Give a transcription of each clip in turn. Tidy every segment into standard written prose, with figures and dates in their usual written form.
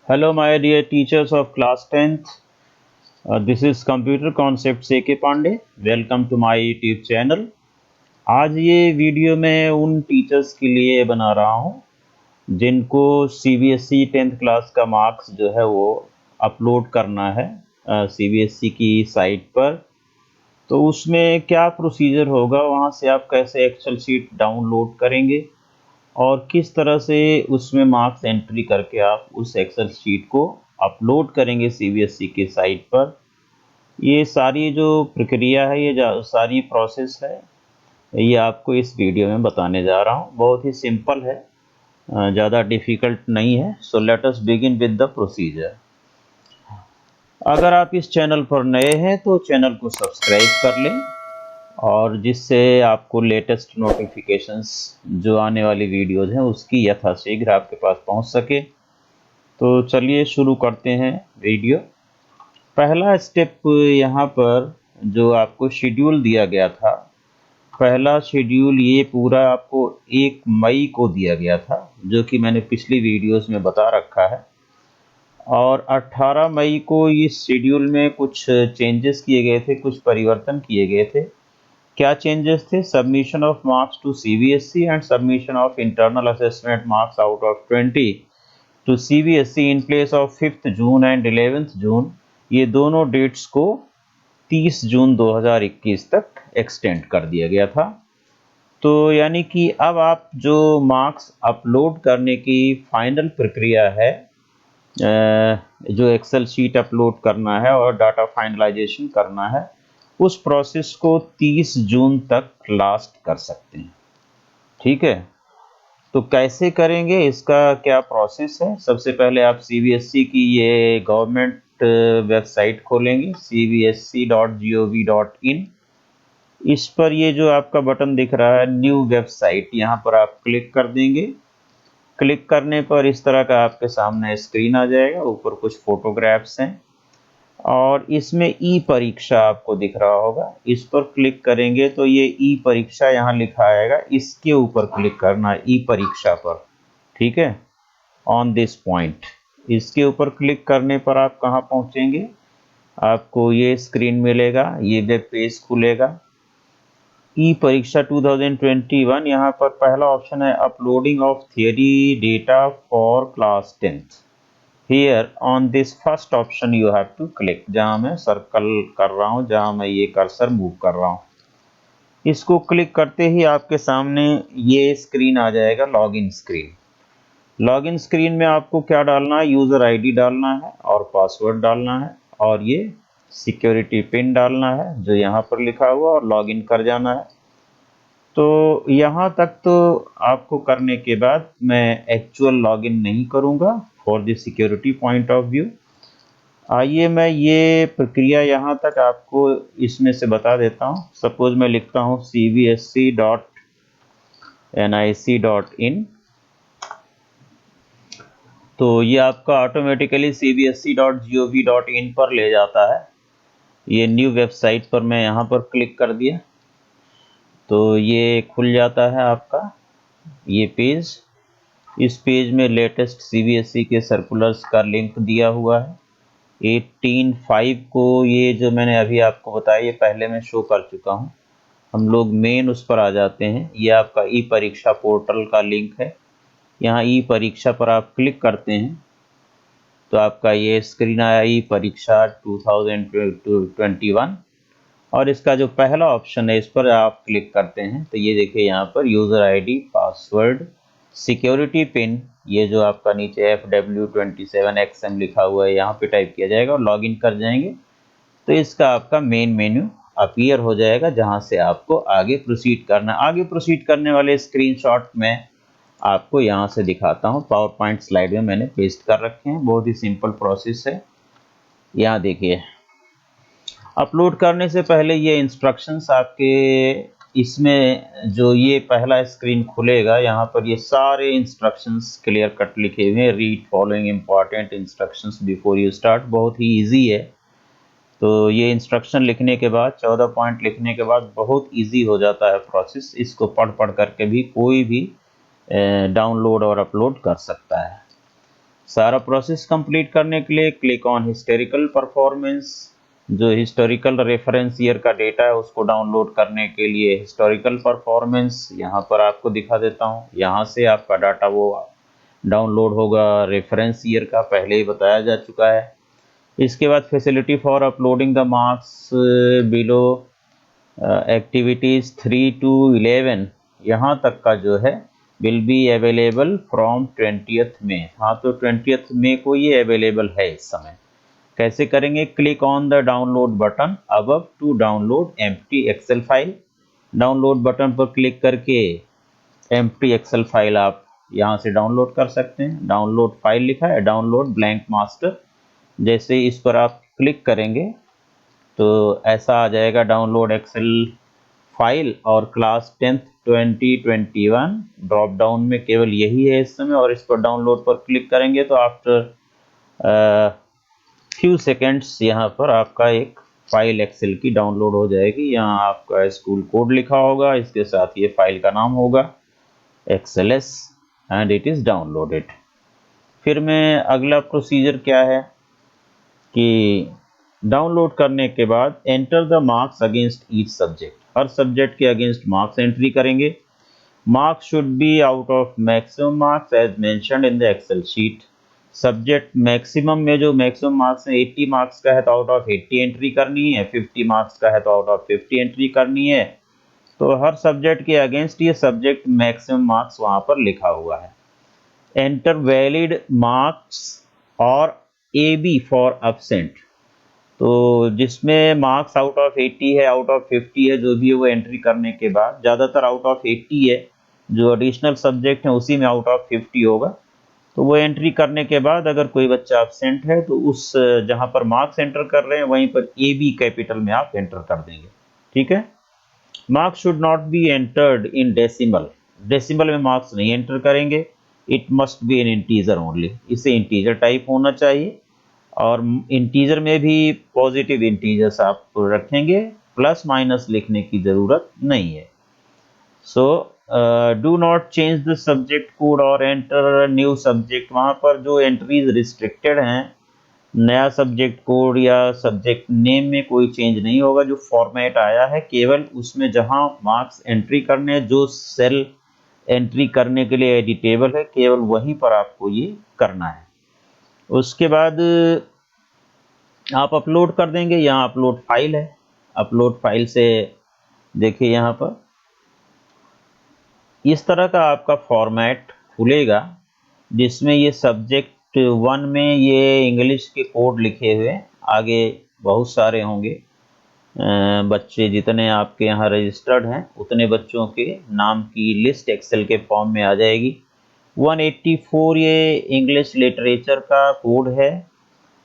Hello, my dear teachers of class 10th. This is Computer Concepts A.K. Pandey. Welcome to my YouTube channel. आज ये video मैं उन teachers के लिए बना रहा हूँ जिनको CBSE 10th क्लास का मार्क्स जो है वो अपलोड करना है CBSE की साइट पर. तो उसमें क्या प्रोसीजर होगा, वहाँ से आप कैसे एक्सेल शीट डाउनलोड करेंगे और किस तरह से उसमें मार्क्स एंट्री करके आप उस एक्सेल शीट को अपलोड करेंगे CBSE के साइट पर. ये सारी जो प्रक्रिया है, ये सारी प्रोसेस है, ये आपको इस वीडियो में बताने जा रहा हूँ. बहुत ही सिंपल है, ज़्यादा डिफ़िकल्ट नहीं है. So let us begin with the procedure. अगर आप इस चैनल पर नए हैं तो चैनल को सब्सक्राइब कर लें, और जिससे आपको लेटेस्ट नोटिफिकेशंस जो आने वाली वीडियोज़ हैं उसकी यथाशीघ्र आपके पास पहुंच सके. तो चलिए शुरू करते हैं वीडियो. पहला स्टेप यहाँ पर जो आपको शेड्यूल दिया गया था, पहला शेड्यूल ये पूरा आपको 1 मई को दिया गया था, जो कि मैंने पिछली वीडियोस में बता रखा है. और 18 मई को इस शेड्यूल में कुछ चेंजेस किए गए थे, कुछ परिवर्तन किए गए थे. क्या चेंजेस थे? Submission of marks to CBSE and submission of internal assessment marks out of 20 to CBSE in place of 5th June and 11th June. ये दोनों डेट्स को 30 जून 2021 तक एक्सटेंड कर दिया गया था. तो यानी कि अब आप जो मार्क्स अपलोड करने की फाइनल प्रक्रिया है, जो एक्सेल शीट अपलोड करना है और डाटा फाइनलाइजेशन करना है, उस प्रोसेस को 30 जून तक लास्ट कर सकते हैं. ठीक है, तो कैसे करेंगे, इसका क्या प्रोसेस है? सबसे पहले आप CBSE की ये गवर्नमेंट वेबसाइट खोलेंगे, cbsc.gov.in. इस पर ये जो आपका बटन दिख रहा है न्यू वेबसाइट, यहाँ पर आप क्लिक कर देंगे. क्लिक करने पर इस तरह का आपके सामने स्क्रीन आ जाएगा. ऊपर कुछ फोटोग्राफ्स हैं और इसमें ई परीक्षा आपको दिख रहा होगा. इस पर क्लिक करेंगे तो ये ई परीक्षा यहाँ लिखा आएगा, इसके ऊपर क्लिक करना है, ई परीक्षा पर. ठीक है, ऑन दिस पॉइंट. इसके ऊपर क्लिक करने पर आप कहाँ पहुँचेंगे, आपको ये स्क्रीन मिलेगा, ये वेब पेज खुलेगा. ई परीक्षा 2021, यहाँ पर पहला ऑप्शन है uploading of theory data for class 10th. Here on this first option you have to click, जहाँ मैं सर्कल कर रहा हूँ, जहाँ मैं ये कर्सर मूव कर रहा हूँ. इसको क्लिक करते ही आपके सामने ये स्क्रीन आ जाएगा, लॉगिन स्क्रीन. लॉगिन स्क्रीन में आपको क्या डालना है, यूज़र आईडी डालना है और पासवर्ड डालना है, और ये सिक्योरिटी पिन डालना है जो यहाँ पर लिखा हुआ, और लॉगिन कर जाना है. तो यहाँ तक तो आपको करने के बाद मैं एक्चुअल लॉगिन नहीं करूँगा for the security point of view. आइए मैं ये प्रक्रिया यहाँ तक आपको इसमें से बता देता हूँ. सपोज मैं लिखता हूँ cbsc.nic.in. तो ये आपका ऑटोमेटिकली cbsc.gov.in पर ले जाता है. ये न्यू वेबसाइट पर मैं यहाँ पर क्लिक कर दिया तो ये खुल जाता है आपका ये पेज. इस पेज में लेटेस्ट CBSE के सर्कुलर्स का लिंक दिया हुआ है. 18/5 को ये जो मैंने अभी आपको बताया, ये पहले मैं शो कर चुका हूँ. हम लोग मेन उस पर आ जाते हैं. ये आपका ई परीक्षा पोर्टल का लिंक है. यहाँ ई परीक्षा पर आप क्लिक करते हैं तो आपका ये स्क्रीन आया, ई परीक्षा 2021. और इसका जो पहला ऑप्शन है इस पर आप क्लिक करते हैं तो ये देखिए यहाँ पर user ID, password, security pin, ये जो आपका नीचे FW27XM लिखा हुआ है यहाँ पे टाइप किया जाएगा और लॉगिन कर जाएंगे तो इसका आपका मेन मेन्यू अपीयर हो जाएगा, जहाँ से आपको आगे प्रोसीड करना. आगे प्रोसीड करने वाले स्क्रीनशॉट में आपको यहाँ से दिखाता हूँ. पावर पॉइंट स्लाइड में मैंने पेस्ट कर रखे हैं. बहुत ही सिंपल प्रोसेस है. यहाँ देखिए, अपलोड करने से पहले ये इंस्ट्रक्शंस आपके इसमें जो ये पहला स्क्रीन खुलेगा, यहाँ पर ये सारे इंस्ट्रक्शंस क्लियर कट लिखे हुए हैं. Read following important instructions before you start. बहुत ही इजी है. तो ये इंस्ट्रक्शन लिखने के बाद, 14 पॉइंट लिखने के बाद बहुत इजी हो जाता है प्रोसेस. इसको पढ़ करके भी कोई भी डाउनलोड और अपलोड कर सकता है. सारा प्रोसेस कंप्लीट करने के लिए क्लिक ऑन हिस्टोरिकल परफॉर्मेंस। जो हिस्टोरिकल रेफरेंस ईयर का डेटा है उसको डाउनलोड करने के लिए हिस्टोरिकल परफॉर्मेंस यहाँ पर आपको दिखा देता हूँ। यहाँ से आपका डाटा वो डाउनलोड होगा रेफरेंस ईयर का, पहले ही बताया जा चुका है। इसके बाद facility for uploading the marks below activities 3 to 11 यहाँ तक का जो है will be available from 20th मई। हाँ, तो 20th मई को ये अवेलेबल है इस समय। कैसे करेंगे? Click on the download button above to download empty Excel file. Download button पर क्लिक करके एम्प्टी एक्सेल फाइल आप यहाँ से डाउनलोड कर सकते हैं। डाउनलोड फाइल लिखा है, डाउनलोड ब्लैंक मास्टर। जैसे इस पर आप क्लिक करेंगे तो ऐसा आ जाएगा डाउनलोड एक्सेल फाइल और क्लास 10th 2021 ड्रॉप डाउन में केवल यही है इस समय। और इस पर डाउनलोड पर क्लिक करेंगे तो आफ्टर फ्यू सेकेंड्स यहाँ पर आपका एक फाइल एक्सेल की डाउनलोड हो जाएगी। यहाँ आपका स्कूल कोड लिखा होगा, इसके साथ ये फाइल का नाम होगा XLS and it is downloaded. फिर मैं अगला प्रोसीजर क्या है कि डाउनलोड करने के बाद enter the marks against each subject. हर सब्जेक्ट के अगेंस्ट मार्क्स एंट्री करेंगे। Marks should be out of maximum marks as mentioned in the Excel sheet. Subject maximum में जो मैक्सिमम मार्क्स है 80 मार्क्स का है तो आउट ऑफ 80 एंट्री करनी है, 50 मार्क्स का है तो आउट ऑफ 50 एंट्री करनी है। तो हर सब्जेक्ट के अगेंस्ट ये सब्जेक्ट मैक्सिमम मार्क्स वहाँ पर लिखा हुआ है। एंटर वैलिड मार्क्स और AB फॉर एब्सेंट। तो जिसमें मार्क्स आउट ऑफ 80 है, आउट ऑफ 50 है, जो भी है वो एंट्री करने के बाद, ज़्यादातर आउट ऑफ 80 है, जो एडिशनल सब्जेक्ट है उसी में आउट ऑफ 50 होगा। तो वो एंट्री करने के बाद अगर कोई बच्चा एब्सेंट है तो उस जहाँ पर मार्क्स एंटर कर रहे हैं वहीं पर AB कैपिटल में आप एंटर कर देंगे। ठीक है। Marks should not be entered in decimal. Decimal में मार्क्स नहीं एंटर करेंगे। It must be in integer only. इसे इंटीजर टाइप होना चाहिए और इंटीजर में भी पॉजिटिव इंटीजर्स आप रखेंगे, प्लस माइनस लिखने की ज़रूरत नहीं है। So do not change the subject code और एंटर न्यू सब्जेक्ट। वहाँ पर जो एंट्रीज रिस्ट्रिक्टेड हैं, नया सब्जेक्ट कोड या सब्जेक्ट नेम में कोई चेंज नहीं होगा। जो फॉर्मेट आया है केवल उसमें जहाँ मार्क्स एंट्री करने, जो सेल एंट्री करने के लिए एडिटेबल है, केवल वहीं पर आपको ये करना है। उसके बाद आप अपलोड कर देंगे। यहाँ अपलोड फाइल है। अपलोड फाइल से देखिए यहाँ पर इस तरह का आपका फॉर्मेट खुलेगा जिसमें ये सब्जेक्ट 1 में ये इंग्लिश के कोड लिखे हुए, आगे बहुत सारे होंगे बच्चे जितने आपके यहाँ रजिस्टर्ड हैं उतने बच्चों के नाम की लिस्ट एक्सेल के फॉर्म में आ जाएगी। 184 ये इंग्लिश लिटरेचर का कोड है।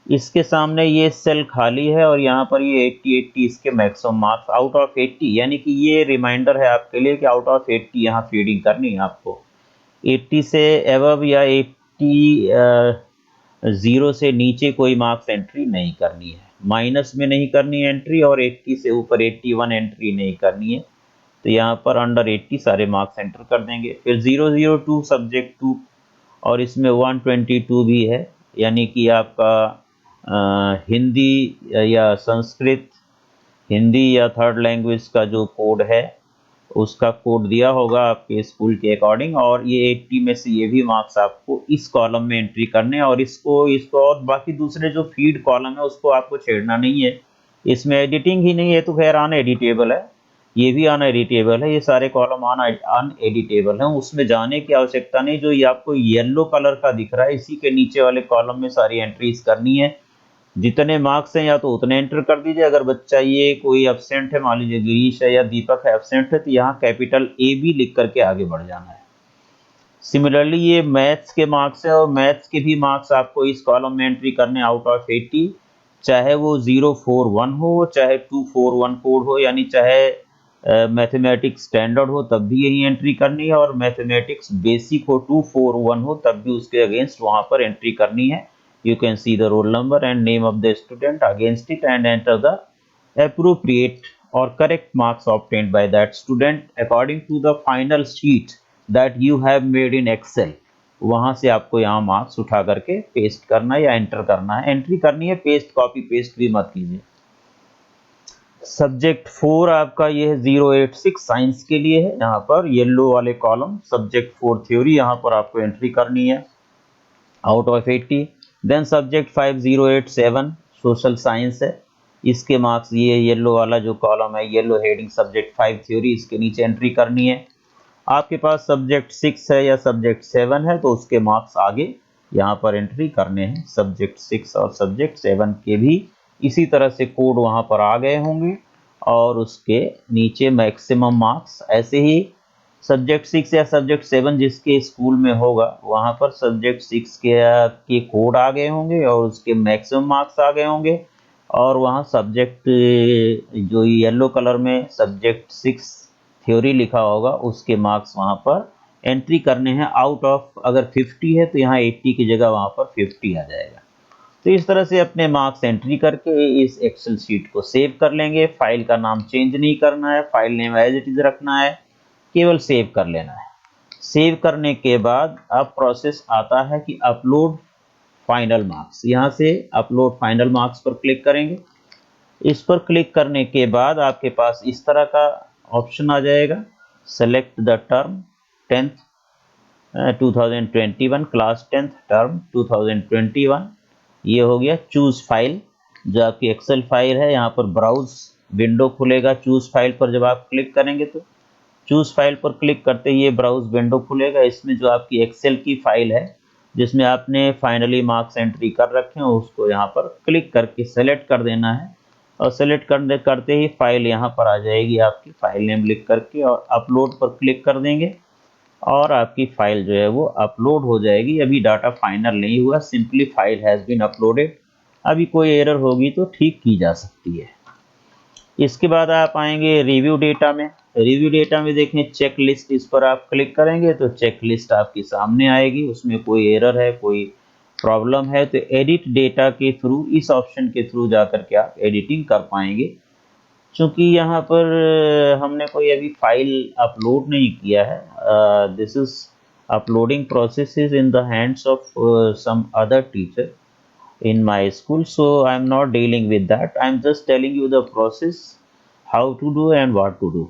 इसके सामने ये सेल खाली है और यहाँ पर ये 80 इसके मैक्सिमम मार्क्स आउट ऑफ 80, यानी कि ये रिमाइंडर है आपके लिए कि आउट ऑफ 80 यहाँ फीडिंग करनी है आपको। 80 से एबव या 80 0 से नीचे कोई मार्क्स एंट्री नहीं करनी है। माइनस में नहीं करनी है एंट्री और 80 से ऊपर 81 एंट्री नहीं करनी है। तो यहाँ पर अंडर 80 सारे मार्क्स एंटर कर देंगे। फिर 002 सब्जेक्ट 2 और इसमें 122 भी है, यानी कि आपका हिंदी या संस्कृत, हिंदी या थर्ड लैंग्वेज का जो कोड है उसका कोड दिया होगा आपके स्कूल के अकॉर्डिंग। और ये 80 में से ये भी मार्क्स आपको इस कॉलम में एंट्री करने और इसको और बाकी दूसरे जो फीड कॉलम है उसको आपको छेड़ना नहीं है। इसमें एडिटिंग ही नहीं है तो खैर अनएडिटेबल है, ये भी अनएडिटेबल है, ये सारे कॉलम अनएडिटेबल हैं, उसमें जाने की आवश्यकता नहीं। जो ये आपको येलो कलर का दिख रहा है इसी के नीचे वाले कॉलम में सारी एंट्रीज करनी है। जितने मार्क्स हैं या तो उतने एंटर कर दीजिए। अगर बच्चा ये कोई एब्सेंट है, मान लीजिए गिरीश है या दीपक है एब्सेंट है, तो यहाँ कैपिटल AB लिख करके आगे बढ़ जाना है। सिमिलरली ये मैथ्स के मार्क्स है और मैथ्स के भी मार्क्स आपको इस कॉलम में एंट्री करने आउट ऑफ 80, चाहे वो 041 हो चाहे 241 कोड हो, यानी चाहे मैथमेटिक्स स्टैंडर्ड हो तब भी यही एंट्री करनी है और मैथमेटिक्स बेसिक हो 241 हो तब भी उसके अगेंस्ट वहाँ पर एंट्री करनी है। You can see the roll number and name of the student against it and enter the appropriate or correct marks obtained by that student according to the final sheet that you have made in Excel. वहां से आपको यहाँ marks उठा करके paste करना है या enter करना है, एंट्री करनी है, पेस्ट कॉपी पेस्ट भी मत कीजिए। सब्जेक्ट 4 आपका ये है 086 साइंस के लिए है, यहाँ पर येलो वाले कॉलम सब्जेक्ट 4 थ्योरी, यहाँ पर आपको एंट्री करनी है out of 80। Then subject 5087 social science है, इसके मार्क्स ये येलो वाला जो कॉलम है, येलो हेडिंग सब्जेक्ट 5 थ्योरी, इसके नीचे एंट्री करनी है। आपके पास सब्जेक्ट 6 है या सब्जेक्ट 7 है तो उसके मार्क्स आगे यहाँ पर एंट्री करने हैं। सब्जेक्ट 6 और सब्जेक्ट 7 के भी इसी तरह से कोड वहाँ पर आ गए होंगे और उसके नीचे मैक्सिमम मार्क्स। ऐसे ही सब्जेक्ट 6 या सब्जेक्ट 7 जिसके स्कूल में होगा वहाँ पर सब्जेक्ट 6 के कोड आ गए होंगे और उसके मैक्सिमम मार्क्स आ गए होंगे, और वहाँ सब्जेक्ट जो येलो कलर में सब्जेक्ट 6 थ्योरी लिखा होगा उसके मार्क्स वहाँ पर एंट्री करने हैं आउट ऑफ, अगर 50 है तो यहाँ 80 की जगह वहाँ पर 50 आ जाएगा। तो इस तरह से अपने मार्क्स एंट्री करके इस एक्सेल शीट को सेव कर लेंगे। फाइल का नाम चेंज नहीं करना है, file name as it is रखना है, केवल सेव कर लेना है। सेव करने के बाद अब प्रोसेस आता है कि अपलोड फाइनल मार्क्स। यहाँ से अपलोड फाइनल मार्क्स पर क्लिक करेंगे। इस पर क्लिक करने के बाद आपके पास इस तरह का ऑप्शन आ जाएगा, select the term 10th 2021 class 10th term 2021, ये हो गया। चूज फाइल जो आपकी एक्सेल फाइल है, यहाँ पर ब्राउज विंडो खुलेगा। चूज फाइल पर जब आप क्लिक करेंगे तो चूज फाइल पर क्लिक करते ही ये ब्राउज विंडो खुलेगा। इसमें जो आपकी एक्सेल की फाइल है जिसमें आपने फाइनली मार्क्स एंट्री कर रखे हैं उसको यहाँ पर क्लिक करके सेलेक्ट कर देना है, और सेलेक्ट करते ही फाइल यहाँ पर आ जाएगी आपकी, फाइल नेम लिख करके, और अपलोड पर क्लिक कर देंगे और आपकी फाइल जो है वो अपलोड हो जाएगी। अभी डाटा फाइनल नहीं हुआ, simply file has been uploaded. अभी कोई एरर होगी तो ठीक की जा सकती है। इसके बाद आप आएंगे रिव्यू डेटा में। रिव्यू डेटा में देखें चेक लिस्ट, इस पर आप क्लिक करेंगे तो चेक लिस्ट आपके सामने आएगी। उसमें कोई एरर है, कोई प्रॉब्लम है तो एडिट डेटा के थ्रू, इस ऑप्शन के थ्रू जाकर के आप एडिटिंग कर पाएंगे। क्योंकि यहाँ पर हमने कोई अभी फाइल अपलोड नहीं किया है, this is uploading process is in the hands of some other teacher in my school, so I am not dealing with that. I am just telling you the process how to do and what to do.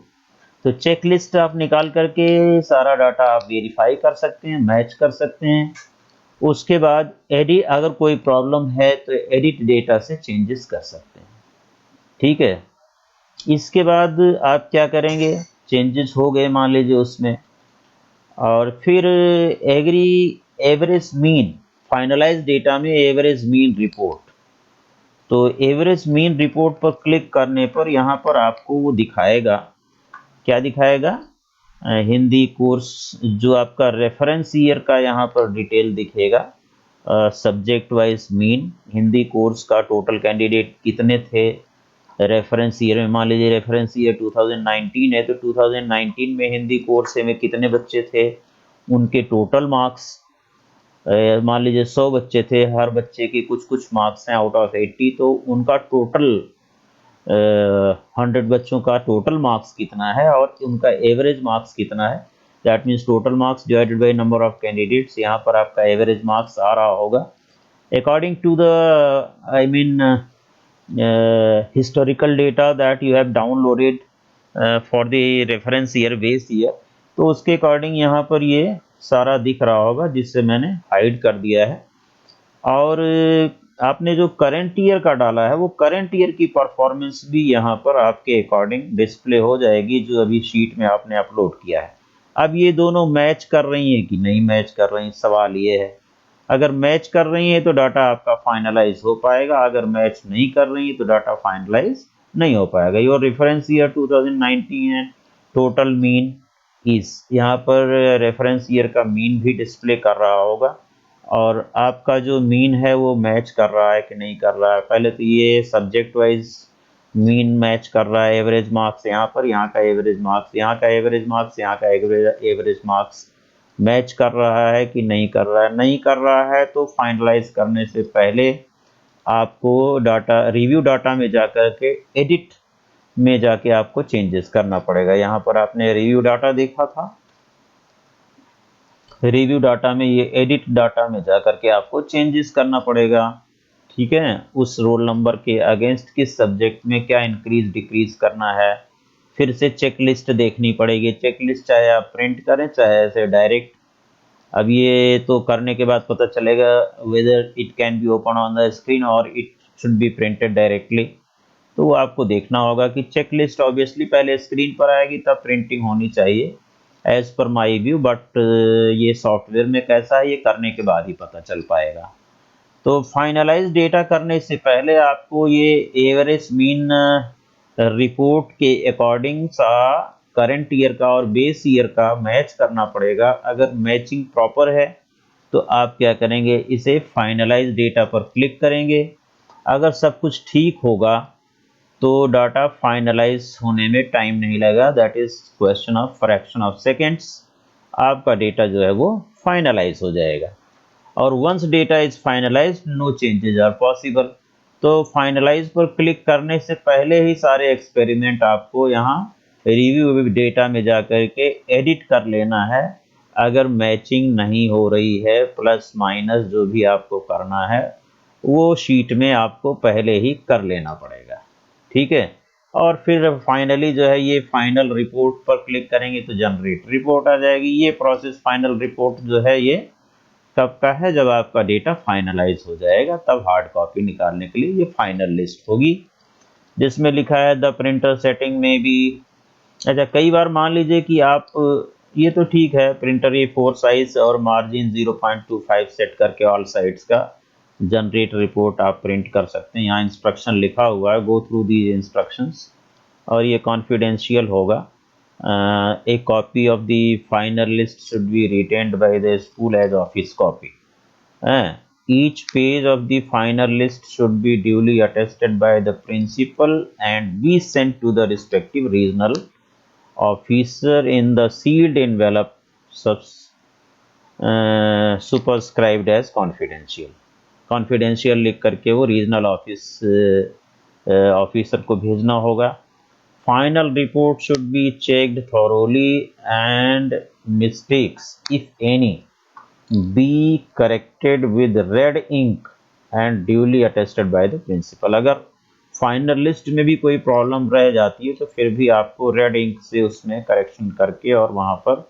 तो check list आप निकाल करके सारा data आप verify कर सकते हैं, match कर सकते हैं। उसके बाद एडिट, अगर कोई प्रॉब्लम है तो एडिट डेटा से चेंजेस कर सकते हैं, ठीक है। इसके बाद आप क्या करेंगे, चेंजेस हो गए मान लीजिए उसमें, और फिर एवरेज मीन, फाइनलाइज डेटा में एवरेज मीन रिपोर्ट। तो एवरेज मीन रिपोर्ट पर क्लिक करने पर यहाँ पर आपको वो दिखाएगा, क्या दिखाएगा, हिंदी कोर्स जो आपका रेफरेंस ईयर का यहाँ पर डिटेल दिखेगा, subject wise mean, Hindi course का टोटल कैंडिडेट कितने थे रेफरेंस ईयर में। मान लीजिए रेफरेंस ईयर 2019 है तो 2019 में हिंदी कोर्स में कितने बच्चे थे, उनके टोटल मार्क्स। मान लीजिए 100 बच्चे थे, हर बच्चे के कुछ कुछ मार्क्स हैं आउट ऑफ 80, तो उनका टोटल 100 बच्चों का टोटल मार्क्स कितना है और उनका एवरेज मार्क्स कितना है। That means total marks divided by number of candidates, यहाँ पर आपका एवरेज मार्क्स आ रहा होगा according to the I mean historical data that you have downloaded for the reference year base year। तो उसके अकॉर्डिंग यहाँ पर ये सारा दिख रहा होगा, जिससे मैंने हाइड कर दिया है। और आपने जो करंट ईयर का डाला है वो करंट ईयर की परफॉर्मेंस भी यहाँ पर आपके अकॉर्डिंग डिस्प्ले हो जाएगी जो अभी शीट में आपने अपलोड किया है। अब ये दोनों मैच कर रही हैं कि नहीं मैच कर रही, सवाल ये है। अगर मैच कर रही है तो डाटा आपका फाइनलाइज हो पाएगा, अगर मैच नहीं कर रही है तो डाटा फाइनलाइज नहीं हो पाएगा। योर रेफरेंस ईयर 2019 है, टोटल मीन इज, यहाँ पर रेफरेंस ईयर का मीन भी डिस्प्ले कर रहा होगा, और आपका जो मीन है वो मैच कर रहा है कि नहीं कर रहा है। पहले तो ये सब्जेक्ट वाइज मीन मैच कर रहा है, एवरेज मार्क्स यहाँ पर, यहाँ का एवरेज मार्क्स, यहाँ का एवरेज मार्क्स, यहाँ का एवरेज मार्क्स मैच कर रहा है कि नहीं कर रहा है। नहीं कर रहा है तो फाइनलाइज करने से पहले आपको डाटा रिव्यू डाटा में जाकर के एडिट में जाके आपको चेंजेस करना पड़ेगा। यहाँ पर आपने रिव्यू डाटा देखा था, रिव्यू डाटा में, ये एडिट डाटा में जा करके आपको चेंजेस करना पड़ेगा। ठीक है, उस रोल नंबर के अगेंस्ट किस सब्जेक्ट में क्या इंक्रीज डिक्रीज करना है। फिर से चेक लिस्ट देखनी पड़ेगी। चेक लिस्ट चाहे आप प्रिंट करें चाहे ऐसे डायरेक्ट। अब ये तो करने के बाद पता चलेगा whether it can be open on the screen और it should be printed directly. तो वो आपको देखना होगा कि चेक लिस्ट ऑब्वियसली पहले स्क्रीन पर आएगी तब प्रिंटिंग होनी चाहिए as per my view, but ये सॉफ्टवेयर में कैसा है ये करने के बाद ही पता चल पाएगा। तो फाइनलाइज डेटा करने से पहले आपको ये एवरेज मीन रिपोर्ट के अकॉर्डिंग सा करंट ईयर का और बेस ईयर का मैच करना पड़ेगा। अगर मैचिंग प्रॉपर है तो आप क्या करेंगे, इसे फाइनलाइज डेटा पर क्लिक करेंगे। अगर सब कुछ ठीक होगा तो डाटा फाइनलाइज होने में टाइम नहीं लगेगा, that is question of fraction of seconds. आपका डेटा जो है वो फाइनलाइज हो जाएगा। और once data is finalise no changes are possible. तो फाइनलाइज पर क्लिक करने से पहले ही सारे एक्सपेरिमेंट आपको यहाँ रिव्यू डेटा में जा कर के एडिट कर लेना है। अगर मैचिंग नहीं हो रही है, प्लस माइनस जो भी आपको करना है वो शीट में आपको पहले ही कर लेना पड़ेगा। ठीक है, और फिर फाइनली जो है ये फाइनल रिपोर्ट पर क्लिक करेंगे तो जनरेट रिपोर्ट आ जाएगी। ये प्रोसेस फाइनल रिपोर्ट जो है ये कब का है, जब आपका डेटा फाइनलाइज हो जाएगा तब हार्ड कॉपी निकालने के लिए ये फाइनल लिस्ट होगी जिसमें लिखा है द प्रिंटर सेटिंग में भी। अच्छा, कई बार मान लीजिए कि आप ये तो ठीक है, प्रिंटर ये 4 साइज और मार्जिन 0.25 सेट करके ऑल साइड्स का जनरेट रिपोर्ट आप प्रिंट कर सकते हैं। यहाँ इंस्ट्रक्शन लिखा हुआ है, गो थ्रू दी इंस्ट्रक्शंस, और ये कॉन्फिडेंशियल होगा। A copy of the final list should be retained by the school as office copy. Each page of the final list should be duly attested by the principal and be sent to the respective regional officer in the sealed envelope superscribed as confidential। Confidential लिख करके वो regional office officer को भेजना होगा। Final report should be checked thoroughly and mistakes if any be corrected with red ink and duly attested by the principal. अगर final list में भी कोई प्रॉब्लम रह जाती है तो फिर भी आपको रेड इंक से उसमें करेक्शन करके और वहाँ पर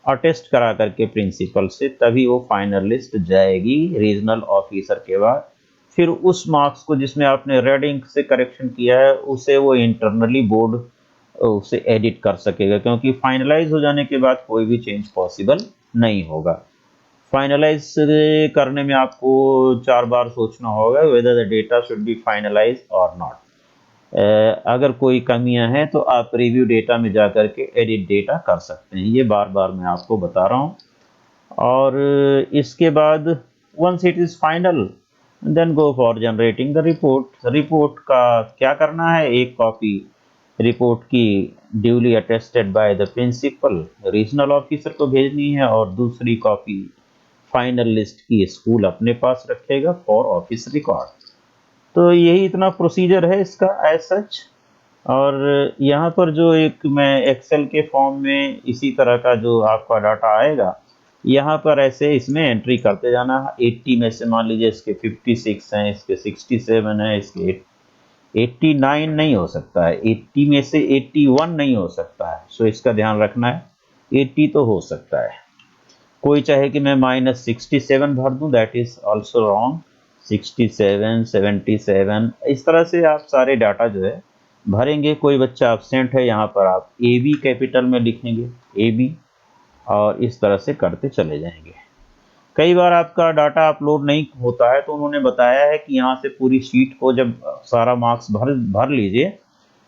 अटेस्ट करा करके प्रिंसिपल से तभी वो फाइनल लिस्ट जाएगी रीजनल ऑफिसर के बाद। फिर उस मार्क्स को जिसमें आपने रेड इंक से करेक्शन किया है उसे वो इंटरनली बोर्ड उसे एडिट कर सकेगा, क्योंकि फाइनलाइज हो जाने के बाद कोई भी चेंज पॉसिबल नहीं होगा। फाइनलाइज करने में आपको 4 बार सोचना होगा whether the data should be finalise और नॉट। अगर कोई कमियां हैं तो आप रिव्यू डेटा में जा कर के एडिट डेटा कर सकते हैं। ये बार बार मैं आपको बता रहा हूँ। और इसके बाद once it is final then go for generating the report. Report का क्या करना है, एक कॉपी रिपोर्ट की duly attested by the principal regional officer को भेजनी है और दूसरी कॉपी फाइनल लिस्ट की स्कूल अपने पास रखेगा फॉर ऑफिस रिकॉर्ड। तो यही इतना प्रोसीजर है इसका एज सच। और यहाँ पर जो एक मैं एक्सेल के फॉर्म में इसी तरह का जो आपका डाटा आएगा यहाँ पर ऐसे इसमें एंट्री करते जाना। 80 में से मान लीजिए इसके 56 हैं, इसके 67 हैं, इसके 89 नहीं हो सकता है, 80 में से 81 नहीं हो सकता है। सो इसका ध्यान रखना है, 80 तो हो सकता है। कोई चाहे कि मैं -67 भर दूं, दैट इज ऑल्सो रॉन्ग। 67, 77 इस तरह से आप सारे डाटा जो है भरेंगे। कोई बच्चा एब्सेंट है, यहाँ पर आप AB कैपिटल में लिखेंगे AB, और इस तरह से करते चले जाएंगे। कई बार आपका डाटा अपलोड नहीं होता है तो उन्होंने बताया है कि यहाँ से पूरी शीट को जब सारा मार्क्स भर लीजिए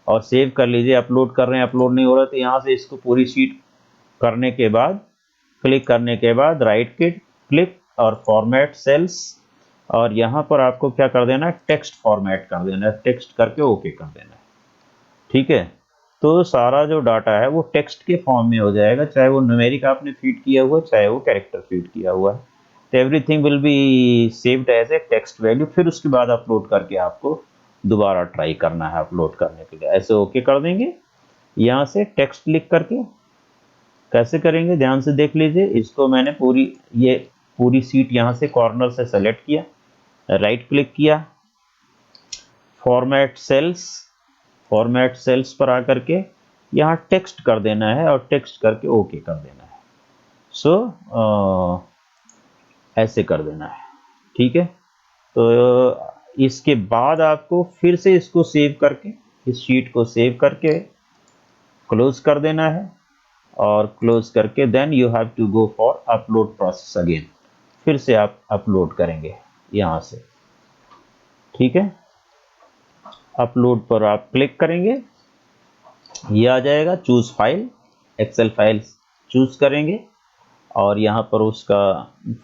और सेव कर लीजिए। अपलोड कर रहे हैं, अपलोड नहीं हो रहा तो यहाँ से इसको पूरी शीट करने के बाद क्लिक करने के बाद राइट क्लिक और फॉर्मेट सेल्स, और यहाँ पर आपको क्या कर देना है, टेक्स्ट फॉर्मेट कर देना है, टेक्स्ट करके ओके कर देना है। ठीक है, तो सारा जो डाटा है वो टेक्स्ट के फॉर्म में हो जाएगा, चाहे वो न्यूमेरिक आपने फीड किया हुआ चाहे वो कैरेक्टर फीड किया हुआ है। तो everything will be saved as a text value. फिर उसके बाद अपलोड करके आपको दोबारा ट्राई करना है अपलोड करने के लिए। ऐसे ओके कर देंगे, यहाँ से टेक्स्ट लिख करके कैसे करेंगे ध्यान से देख लीजिए। इसको मैंने पूरी सीट यहाँ से कॉर्नर से सेलेक्ट किया, राइट क्लिक किया, फॉर्मेट सेल्स पर आकर के यहाँ टेक्स्ट कर देना है और टेक्स्ट करके ओके कर देना है। ऐसे कर देना है, ठीक है। तो इसके बाद आपको फिर से इसको सेव करके, इस शीट को सेव करके क्लोज कर देना है, और क्लोज करके then you have to go for upload process again. फिर से आप अपलोड करेंगे यहाँ से, ठीक है। अपलोड पर आप क्लिक करेंगे, ये आ जाएगा choose file, Excel file choose करेंगे और यहाँ पर उसका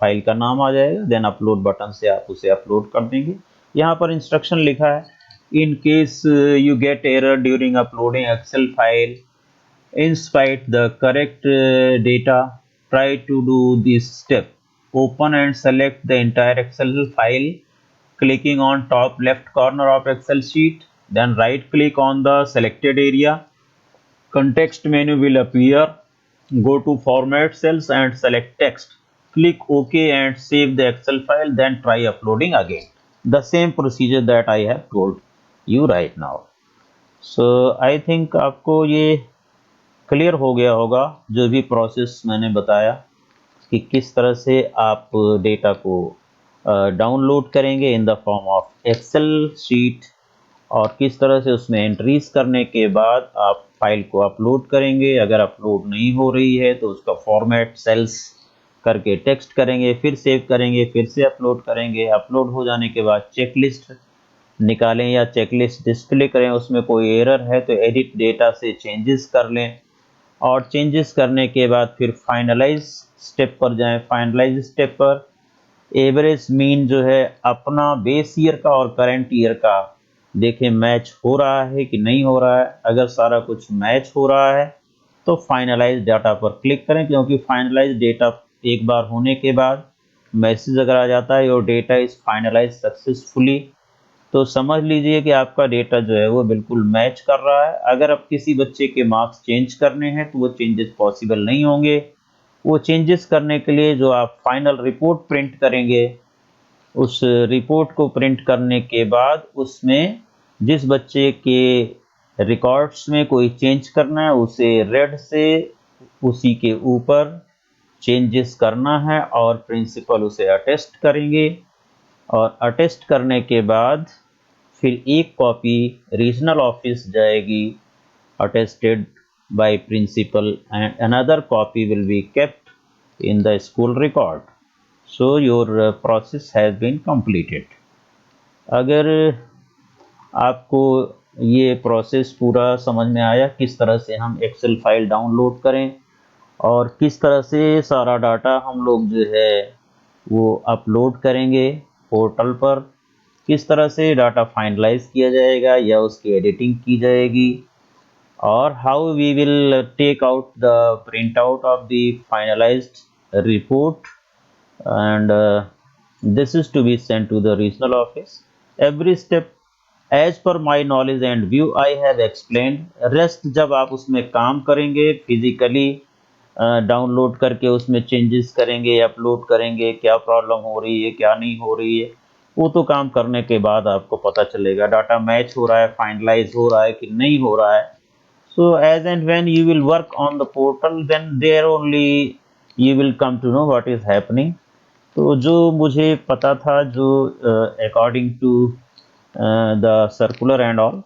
फाइल का नाम आ जाएगा। देन अपलोड बटन से आप उसे अपलोड कर देंगे। यहाँ पर इंस्ट्रक्शन लिखा है, in case you get error during uploading Excel file, inspect the correct data, try to do this step. Open and select the entire Excel file, clicking on top left corner of Excel sheet. Then right click on the selected area. Context menu will appear. Go to format cells and select text. Click OK and save the Excel file. Then try uploading again. The same procedure that I have told you right now. So I think आपको ये clear हो गया होगा जो भी process मैंने बताया कि किस तरह से आप डेटा को डाउनलोड करेंगे in the form of Excel sheet, और किस तरह से उसमें एंट्रीज करने के बाद आप फाइल को अपलोड करेंगे। अगर अपलोड नहीं हो रही है तो उसका फॉर्मेट सेल्स करके टेक्स्ट करेंगे, फिर सेव करेंगे, फिर से अपलोड करेंगे। अपलोड हो जाने के बाद चेकलिस्ट निकालें या चेकलिस्ट डिस्प्ले करें, उसमें कोई एरर है तो एडिट डेटा से चेंजेस कर लें, और चेंजेस करने के बाद फिर फाइनलाइज स्टेप पर जाएं। फाइनलाइज स्टेप पर एवरेज मीन जो है अपना बेस ईयर का और करंट ईयर का देखें मैच हो रहा है कि नहीं हो रहा है। अगर सारा कुछ मैच हो रहा है तो फाइनलाइज डाटा पर क्लिक करें, क्योंकि फाइनलाइज डेटा एक बार होने के बाद मैसेज अगर आ जाता है your data is finalise successfully, तो समझ लीजिए कि आपका डेटा जो है वो बिल्कुल मैच कर रहा है। अगर अब किसी बच्चे के मार्क्स चेंज करने हैं तो वो चेंजेस पॉसिबल नहीं होंगे। वो चेंजेस करने के लिए जो आप फाइनल रिपोर्ट प्रिंट करेंगे, उस रिपोर्ट को प्रिंट करने के बाद उसमें जिस बच्चे के रिकॉर्ड्स में कोई चेंज करना है उसे रेड से उसी के ऊपर चेंजेस करना है, और प्रिंसिपल उसे अटेस्ट करेंगे, और अटेस्ट करने के बाद फिर एक कॉपी रीजनल ऑफिस जाएगी attested by principal, and another copy will be kept in the school record. So your process has been completed. अगर आपको ये प्रोसेस पूरा समझ में आया किस तरह से हम एक्सेल फाइल डाउनलोड करें और किस तरह से सारा डाटा हम लोग जो है वो अपलोड करेंगे पोर्टल पर, किस तरह से डाटा फाइनलाइज किया जाएगा या उसकी एडिटिंग की जाएगी, और how we will take out the print out of the finalised report, and this is to be sent to the regional office. Every step as per my knowledge and view I have explained. Rest जब आप उसमें काम करेंगे physically download करके उसमें changes करेंगे, upload करेंगे, क्या प्रॉब्लम हो रही है क्या नहीं हो रही है, वो तो काम करने के बाद आपको पता चलेगा डाटा मैच हो रहा है, फाइनलाइज हो रहा है कि नहीं हो रहा है। So as and when you will work on the portal, then there only you will come to know what is happening. तो जो मुझे पता था, जो according to the circular and all,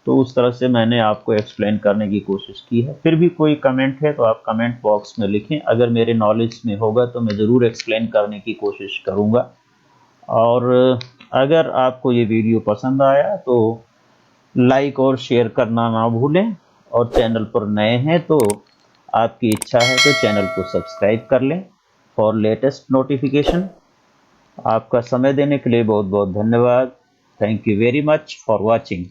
तो उस तरह से मैंने आपको एक्सप्लेन करने की कोशिश की है। फिर भी कोई कमेंट है तो आप कमेंट बॉक्स में लिखें, अगर मेरे नॉलेज में होगा तो मैं ज़रूर एक्सप्लेन करने की कोशिश करूँगा। और अगर आपको ये वीडियो पसंद आया तो लाइक और शेयर करना ना भूलें, और चैनल पर नए हैं तो आपकी इच्छा है तो चैनल को सब्सक्राइब कर लें फॉर लेटेस्ट नोटिफिकेशन। आपका समय देने के लिए बहुत बहुत धन्यवाद। Thank you very much for watching.